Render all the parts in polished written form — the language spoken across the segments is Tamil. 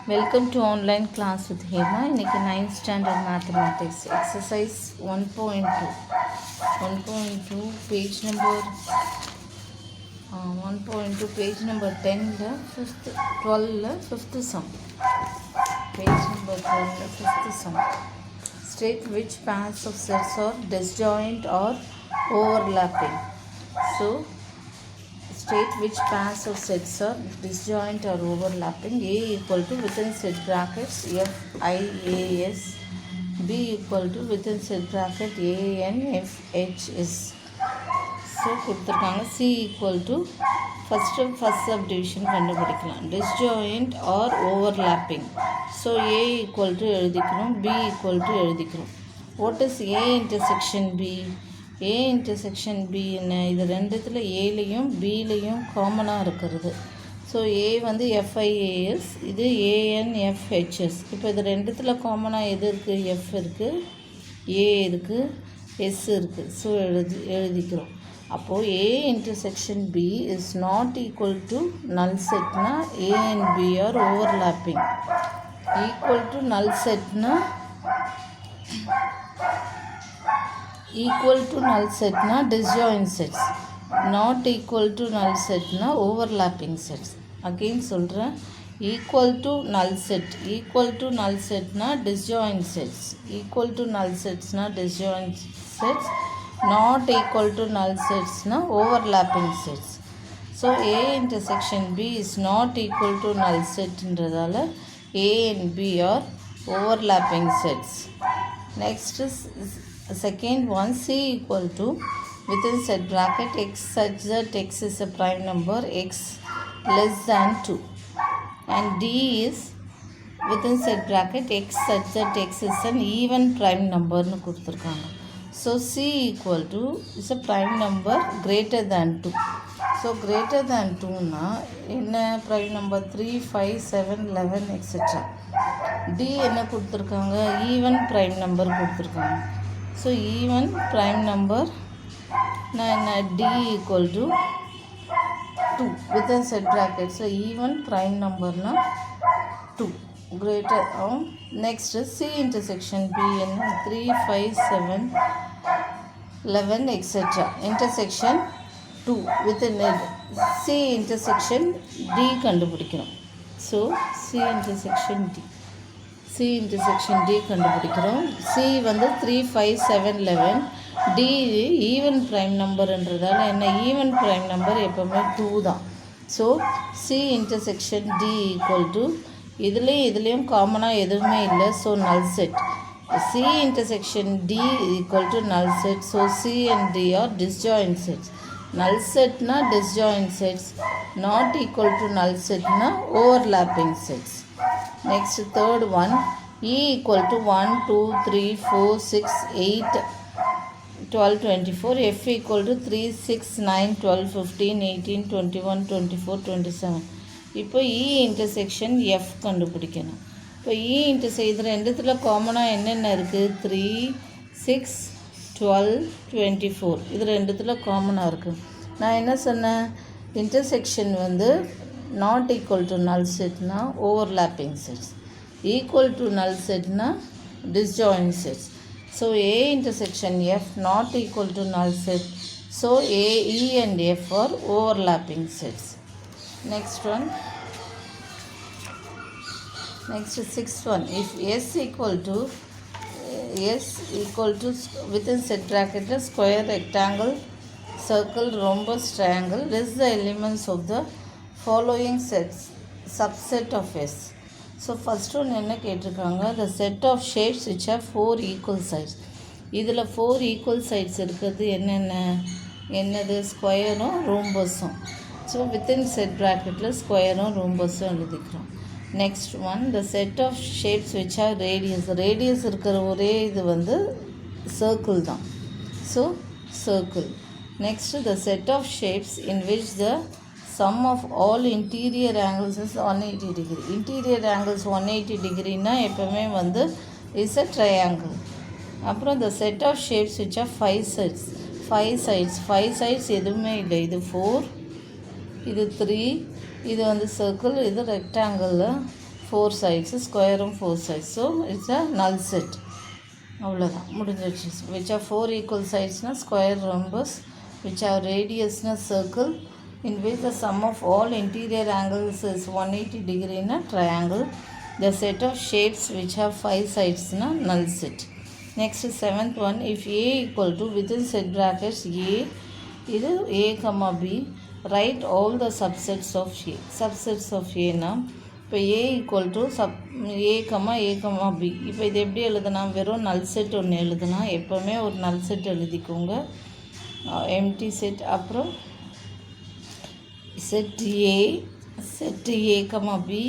Welcome to online class with Hema. இன்னைக்கு 9th standard mathematics exercise 1.2 page number 1.2 page number 10 fifth 12 fifth sum. Page number 12 fifth sum. State which pairs of sets are disjoint or overlapping. So state which pairs of sets are disjoint or overlapping. A equal to within set brackets F I A S, B equal to within set bracket A N F H S. So கொடுத்துருக்காங்க. C equal to first subdivision கண்டுபிடிக்கலாம். Disjoint or overlapping. So A equal to எழுதிக்கிறோம், B equal to எழுதிக்கிறோம். What is A intersection B? A intersection B என்ன? இது ரெண்டுத்தில் ஏலையும் பிலையும் காமனாக இருக்கிறது. ஸோ ஏ வந்து FIAS, இது ANFHS. இப்போ இது ரெண்டுத்தில் காமனாக எது இருக்குது? F இருக்குது, A இருக்குது, S இருக்குது. ஸோ எழுதிக்கிறோம். அப்போது A intersection B is not equal to null setனா A and B are overlapping. Equal to null setனா equal to null set na disjoint sets, not equal to null set na overlapping sets. Again சொல்கிறேன், equal to null set na disjoint sets, equal to null sets na disjoint sets, not equal to null sets na overlapping sets. So A intersection B is not equal to null set என்றதால A and B are overlapping sets. Next is second one, C equal to within set bracket X such that X is a prime number, X less than 2, and D is within set bracket X such that X is an even prime number nu கொடுத்துருக்காங்க. So C equal to is a prime number greater than 2. So greater than 2 na என்ன prime number 3, 5, 7, 11 etc. D என்ன கொடுத்துருக்காங்க? even prime number கொடுத்துருக்காங்க. So even prime number na D equal to 2 within set bracket. So even prime number na 2 greater. Next C intersection B and 3, 5, 7, 11 etc. Intersection 2 within it. C intersection D கண்டுபிடிக்கணும். So C intersection D கண்டுபிடிக்கிறோம். C வந்து 3, 5, 7, 11. D ஈவன் ப்ரைம் நம்பர்ன்றதால என்ன? ஈவன் ப்ரைம் நம்பர் எப்போவுமே 2 தான். So C intersection D equal to இதுலேயும் காமனாக எதுவுமே இல்லை. So null set. C intersection D equal to null set. So C and D are disjoint sets. நல் செட்னா disjoint sets, not equal to null செட்னா overlapping sets. Next third one, E equal to 1, 2, 3, 4, 6, 8, 12, 24. F equal to 3, 6, 9, 12, 15, 18, 21, 24, 27. இப்போ E intersection F கண்டுபிடிக்கணும். இப்போ E intersection இது ரெண்டுத்தில் காமனாக என்னென்ன இருக்குது? 3, 6, 12, 24. இது ரெண்டுத்தில் காமனாக இருக்குது. நான் என்ன சொன்னேன்? இன்டர்செக்ஷன் வந்து not equal to null set na overlapping sets, equal to null set na disjoint sets. So A intersection F not equal to null set, so A, E and F are overlapping sets. Next one, next sixth one, if S equal to within set bracket square, rectangle, circle, rhombus, triangle, list the elements of the following sets, subset of S. So first one என்ன கேட்டிருக்காங்க? the set of shapes which have 4 equal sides. இதில் 4 equal sides இருக்கிறது என்னது? ஸ்கொயரும் ரோம்பஸும். ஸோ வித்தின் செட் ப்ராக்கெட்டில் ஸ்கொயரும் ரோம்பஸும் எழுதிக்கிறோம். Next one, the set of shapes which have radius இருக்கிற ஒரே இது வந்து சர்க்கிள் தான். So circle. Next the set of shapes in which the sum of all interior angles is 180 degree. Interior angles 180 degreena எப்பவுமே வந்து is a triangle. அப்புறம் the set of shapes which are 5 sides எதுவுமே இல்லை. இது 4, இது 3, இது வந்து சர்க்கிள், இது rectangle. 4 sides, ஸ்கொயரும் 4 sides. So it's a null set. அவ்வளோதான் முடிஞ்சிடுச்சு. which are 4 equal sidesனா ஸ்கொயர் rhombus, which are radiusனா circle, in which the sum of all interior angles is 180 degree in a triangle. The set of shapes which have 5 sides na null set. Next 7th one, if A equal to within set brackets A, இது A comma B, write all the subsets of A. Subsets of A na இப்போ A equal to A comma A comma B. இப்போ இது எப்படி எழுதலாம்? வெறும் null set ஒன்று எழுதலாம். எப்போவுமே ஒரு null set எழுதிக்கோங்க. empty set அப்புறம் set A comma B,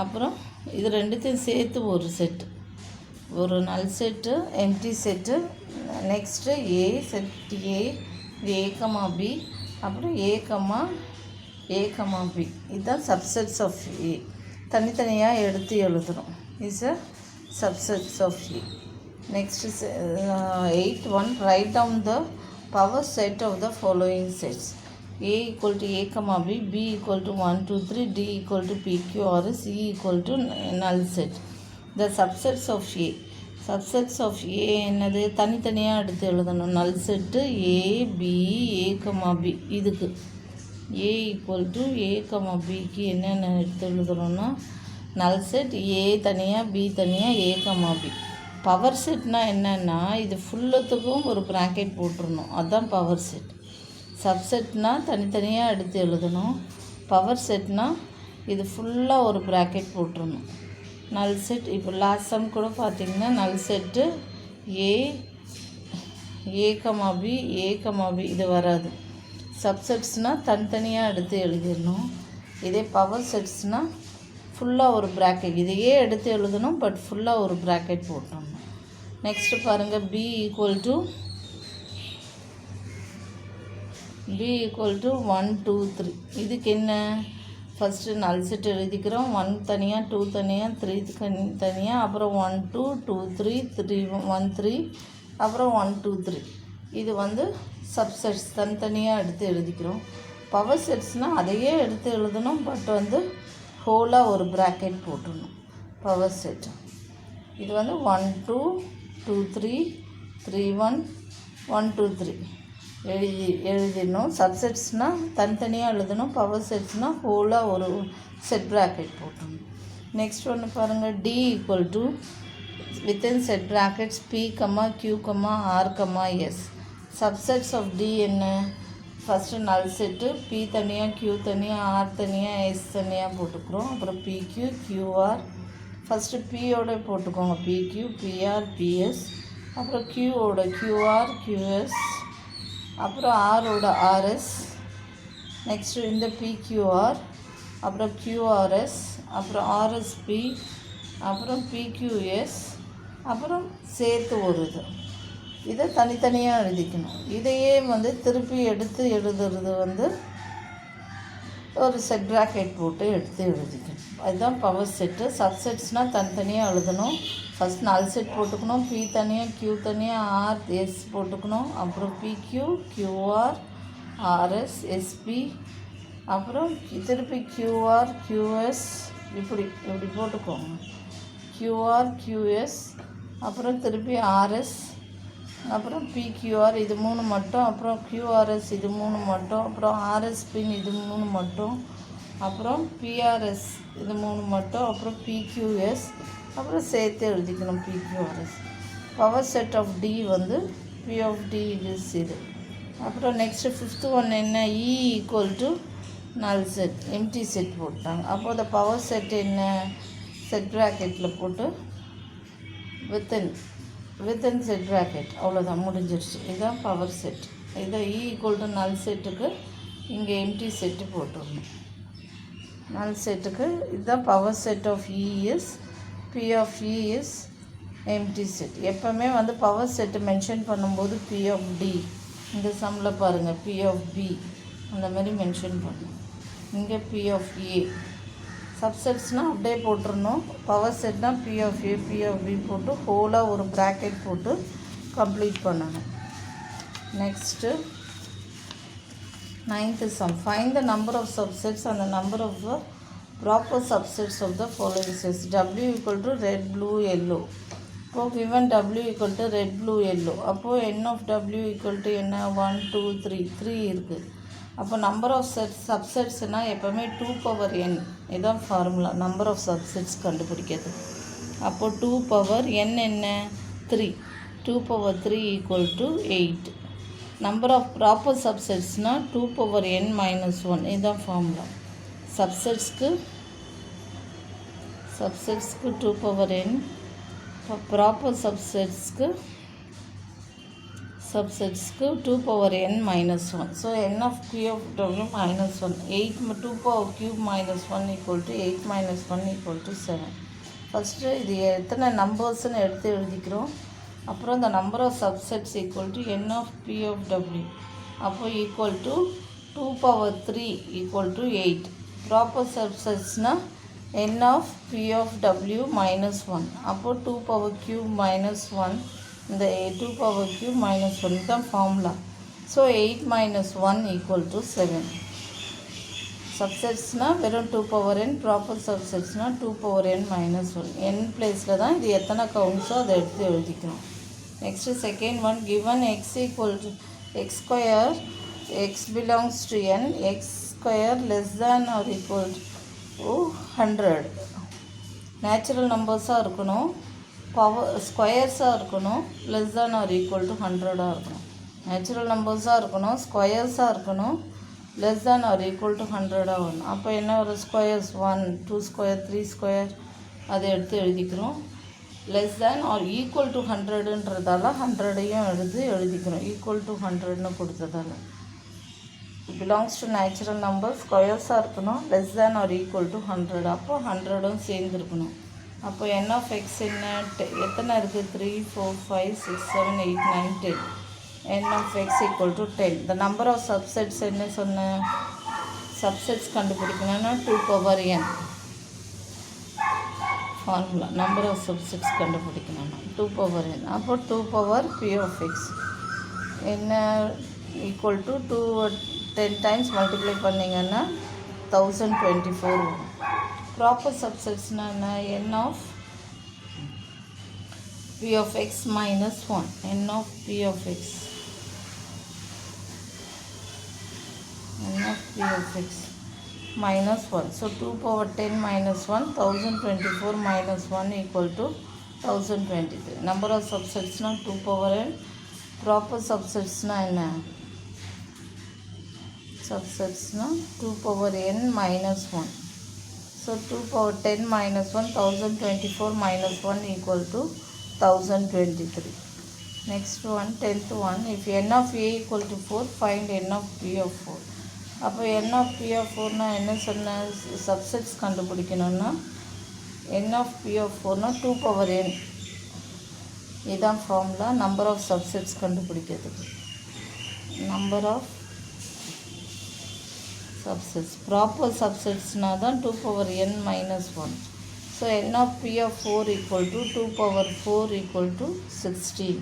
அப்புறம் இது ரெண்டுத்தையும் சேர்த்து ஒரு செட்டு, ஒரு null set, empty set. Next A set A comma B, அப்புறம் ஏ கமா பி. இதுதான் சப்செட்ஸ் ஆஃப் ஏ. தனித்தனியாக எடுத்து எழுதுகிறோம். Is a subsets of A. Next 8th one, write down the power set of the following sets. A equal to A comma B, B equal to 1, 2, 3, D equal to P, Q, R, C equal to null set. The subsets of A. Subsets of A என்னது? தனித்தனியாக எடுத்து எழுதணும். null set A, B, A comma B. இதுக்கு A equal to A comma Bக்கு என்னென்ன எடுத்து எழுதுகிறோன்னா null set A தனியாக, B தனியாக, A comma B. பவர் செட்னா என்னென்னா இது ஃபுல்லத்துக்கும் ஒரு ப்ராக்கெட் போட்டுருணும். அதுதான் பவர் செட். சப்செட்னா தனித்தனியாக எடுத்து எழுதணும். பவர் செட்னா இது ஃபுல்லாக ஒரு ப்ராக்கெட் போட்டுருணும். நல் செட் இப்போ லாஸ்ட் சம் கூட பார்த்திங்கன்னா நல் செட்டு ஏ கமா பி இது வராது. சப்செட்ஸ்னால் தனித்தனியாக எடுத்து எழுதிடணும். இதே பவர் செட்ஸ்னால் ஃபுல்லாக ஒரு ப்ராக்கெட், இதையே எடுத்து எழுதணும், பட் ஃபுல்லாக ஒரு ப்ராக்கெட் போட்டுடணும். நெக்ஸ்ட்டு பாருங்கள், B equal to 1, 2, 3. இதுக்கு என்ன? ஃபஸ்ட்டு நல் செட் எழுதிக்கிறோம். 1 தனியாக, 2 தனியாக, 3 தனியாக, அப்புறம் 1, 2, 2, 3, 1, 3, அப்புறம் 1, 2, 3. இது வந்து சப்செட்ஸ் தனித்தனியாக எடுத்து எழுதிக்கிறோம். பவர் செட்ஸ்னால் அதையே எடுத்து எழுதணும், பட் வந்து ஹோலாக ஒரு ப்ராக்கெட் போட்டுடணும். பவர் செட் இது வந்து 1, 2, 2, 3, 3, 1, 1, 2, 3 எழுதிடணும். சப்செட்ஸ்னால் தனித்தனியாக எழுதணும். பவர் செட்ஸ்னால் ஹோலாக ஒரு செட் ப்ராக்கெட் போட்டணும். நெக்ஸ்ட் ஒன்று பாருங்கள், D equal to within set brackets P, Q, R, S. Subsets of D என்ன? ஃபஸ்ட்டு நல் செட்டு P தனியாக, Q தனியாக, R தனியாக, S தனியாக போட்டுக்கிறோம். அப்புறம் PQ, QR. ஃபஸ்ட்டு Pயோட போட்டுக்கோங்க, PQ, PR, PS. அப்புறம் Qவோட QR, QS. அப்புறம் ஆரோட ஆர்எஸ். நெக்ஸ்ட்டு இந்த பிக்யூஆர், அப்புறம் கியூஆர்எஸ், அப்புறம் ஆர்எஸ்பி, அப்புறம் பிக்யூஎஸ், அப்புறம் சேர்த்து ஒரு இதை தனித்தனியாக எழுதிக்கணும். இதையே வந்து திருப்பி எடுத்து எழுதுறது வந்து ஒரு செட் ப்ராக்கெட் போட்டு எடுத்து எழுதிக்கணும். அதுதான் பவர் செட்டு. சப்செட்ஸ்னால் தனித்தனியாக எழுதணும். ஃபஸ்ட் நல் செட் போட்டுக்கணும். P தனியாக, Q தனியாக, R, S போட்டுக்கணும். அப்புறம் PQ, QR, RS, SP, அப்புறம் திருப்பி QR, QS, இப்படி போட்டுக்கோங்க. QR, QS, அப்புறம் திருப்பி RS, அப்புறம் PQR இது 3 மட்டும், அப்புறம் QRS இது 3 மட்டும், அப்புறம் RSP இது 3 மட்டும், அப்புறம் PRS இது 3 மட்டும், அப்புறம் PQS, அப்புறம் சேர்த்து எழுதிக்கணும் PQRS. Power set of D வந்து P of D இது. அப்புறம் நெக்ஸ்ட்டு 5th ஒன் என்ன? E equal to null set, empty set போட்டாங்க. அப்போ அந்த பவர் செட் என்ன? செட் ப்ராக்கெட்டில் போட்டு வித்தின் செட் ப்ராக்கெட், அவ்வளோதான், முடிஞ்சிருச்சு. இதுதான் பவர் செட். இதை E equal to null செட்டுக்கு இங்கே எம்டி செட்டு போட்டுடணும். null செட்டுக்கு இதுதான் power set of E is, P of E is empty set. எப்போவுமே வந்து பவர் செட்டு மென்ஷன் பண்ணும்போது P of D, இந்த சம்மில் பாருங்கள் P of B அந்த மாதிரி மென்ஷன் பண்ணணும். இங்கே P of A. சப்செட்ஸ்னால் அப்படியே போட்டுருணும். பவர் செட்னால் P of A, P of B போட்டு ஹோலாக ஒரு ப்ராக்கெட் போட்டு கம்ப்ளீட் பண்ணணும். Next 9th sum. Find the number of subsets and the number of proper subsets of the following sets. W equal to red, blue, yellow. இப்போ given W equal to red, blue, yellow. அப்போ n of W equal to என்ன 1 2 3 3 இருக்குது. அப்போ நம்பர் ஆஃப் சப்செட்ஸ்னால் எப்போவுமே 2 power n இதுதான் ஃபார்முலா நம்பர் ஆஃப் சப்செட்ஸ் கண்டுபிடிக்கிறது. அப்போது 2 power n என்ன 3, 2 power 3 equal to 8. Number of proper சப்செட்ஸ்னால் 2 power n minus 1 இதுதான் ஃபார்முலா. சப்செட்ஸ்க்கு 2 power n, ப்ராப்பர் சப்செட்ஸ்க்கு 2 power n minus 1. So n of q of w minus 1. 8 2 power cube minus 1 equal to 8 minus 1 equal to 7. First இது எத்தனை நம்பர்ஸ்ன்னு எடுத்து எழுதிக்கிறோம். அப்புறம் இந்த number of subsets equal to n of p of w. அப்போ equal to 2 power 3 equal to 8. Proper சப்செட்ஸ்னால் n of p of w minus 1. அப்போ 2 power cube minus 1. இந்த 2 power cube minus 1 தான் formula. So 8 minus 1 equal to 7. சப்செட்ஸ்னால் வெறும் 2 power n, ப்ராப்பர் சப்செட்ஸ்னால் 2 power n minus 1. n பிளேஸில் தான் இது எத்தனை கவுண்ட்ஸோ அதை எடுத்து எழுதிக்கணும். Next second one, given x equal to x square, x belongs to n, x square less than or equal to 100. Natural நம்பர்ஸாக இருக்கணும், பவர் ஸ்கொயர்ஸாக இருக்கணும், less than or equal to 100ஆக இருக்கணும். நேச்சுரல் நம்பர்ஸாக இருக்கணும், ஸ்கொயர்ஸாக இருக்கணும், less than or equal to 100ஆக வரணும். அப்போ என்ன ஒரு ஸ்கொயர்ஸ் 1 2 ஸ்கொயர் 3 ஸ்கொயர் அதை எடுத்து எழுதிக்கிறோம். Less than or equal to 100ன்றதால 100ஐயும் எழுதிக்கிறோம். ஈக்குவல் டு 100ன்னு கொடுத்ததால பிலாங்ஸ் டு நேச்சுரல் நம்பர், ஸ்கொயர்ஸாக இருக்கணும், less than or equal to 100. அப்போ 100ம் சேர்ந்துருக்கணும். அப்போ n of x என்ன எத்தனை இருக்குது 3 4 5 6 7 8 9 10. n of x equal to 10. the number of subsets என்ன சொன்ன சப்செட்ஸ் கண்டுபிடிக்கணும்னா 2 power n formula. Number of subsets கண்டுபிடிக்கணும்னா 2 power n. அப்போ 2 power p of x என்ன ஈக்குவல் டு 10 டைம்ஸ் மல்டிப்ளை பண்ணிங்கன்னா 1024 வரும். ப்ராப்பர் சப்செட்ஸ்னால் என்ன n of p of x minus 1. n of p of x minus 1. So 2 power 10 minus 1, 1024 minus 1 equal to 1023. Number of subsets now 2 power n. Proper subsets now என்ன subsets now 2 power n minus 1. So 2 power 10 minus 1, 1024 minus 1 equal to 1023. Next one, 10th one. If n of a equal to 4, find n of p of 4. அப்போ n of p of 4னா என்ன சொன்ன சப்செட்ஸ் கண்டுபிடிக்கணும்னா n of p of 4னா 2 power n. இதுதான் ஃபார்முலா நம்பர் ஆஃப் சப்செட்ஸ் கண்டுபிடிக்கிறதுக்கு. நம்பர் ஆஃப் சப்செட்ஸ் ப்ராப்பர் சப்செட்ஸ்னால் தான் 2 power n minus 1. So n of p of 4 equal to 2 power 4 equal to 16.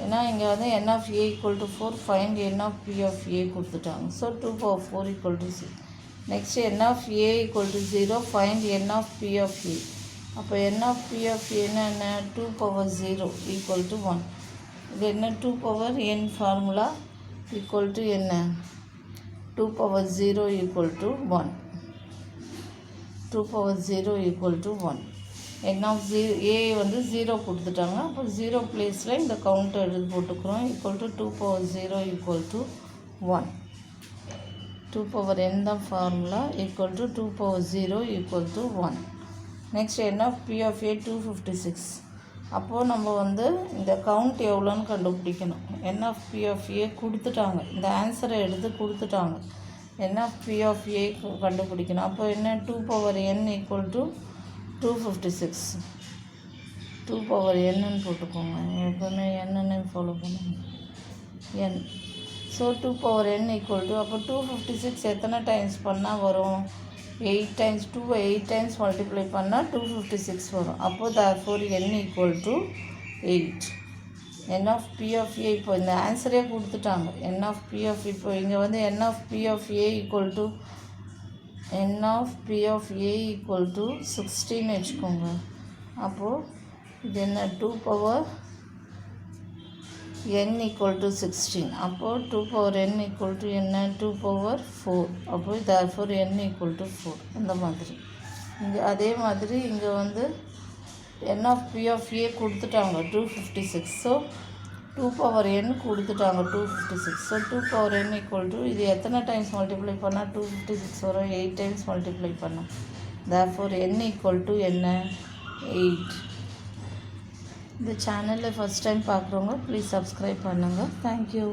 ஏன்னா இங்கே வந்து n of a equal to 4, find n of p of a கொடுத்துட்டாங்க. So 2 power 4 equal to 6. Next n of a equal to 0, find n of p of a. அப்போ n of p of a என்ன 2 power 0 equal to 1. இது என்ன 2 power n formula equal to என்ன 2 power 0 equal to 1. 2 power 0 equal to 1. n of 0 a வந்து 0 கொடுத்துட்டாங்க. அப்போ 0 பிளேஸில் இந்த கவுண்ட் எடுத்து போட்டுக்கிறோம். Equal to 2 power 0 equal to 1. 2 power n தான் formula equal to 2 power 0 equal to 1. Next n of p of a 256. அப்போது நம்ம வந்து இந்த கவுண்ட் எவ்வளோன்னு கண்டுபிடிக்கணும். n of p of a கொடுத்துட்டாங்க, இந்த ஆன்சரை எடுத்து கொடுத்துட்டாங்க. n of p of a கண்டுபிடிக்கணும். அப்போ என்ன 2 power n equal to 256. 2 power n போட்டுக்கோங்க, எப்போவுமே என்னன்னு ஃபாலோ பண்ணுங்க n. So 2 power n equal to அப்போ 256 எத்தனை டைம்ஸ் பண்ணால் வரும் 8 டைம்ஸ் 2 8 டைம்ஸ் மல்டிப்ளை பண்ணால் 256 வரும். அப்போது therefore n equal to 8. n of p of a இப்போ இந்த ஆன்சரே கொடுத்துட்டாங்க. n of p of இப்போ இங்கே வந்து n of p of a equal to n of p of a equal to 16 வச்சுக்கோங்க. அப்போது இது என்ன 2 power n equal to 16. அப்போது 2 power n equal to என்ன 2 power 4. அப்போது therefore n equal to 4. இந்த மாதிரி இங்கே அதே மாதிரி இங்கே வந்து n of p of a கொடுத்துட்டாங்க 256. ஸோ 2 power n கொடுத்துட்டாங்க 256. So 2 power n equal to இது எத்தனை டைம்ஸ் மல்டிப்ளை பண்ணால் 256 வரும் 8 டைம்ஸ் மல்டிப்ளை பண்ணோம். therefore n equal to என்ன 8. இந்த சேனலில் ஃபஸ்ட் டைம் பார்க்குறவங்க ப்ளீஸ் சப்ஸ்கிரைப் பண்ணுங்கள். தேங்க்யூ.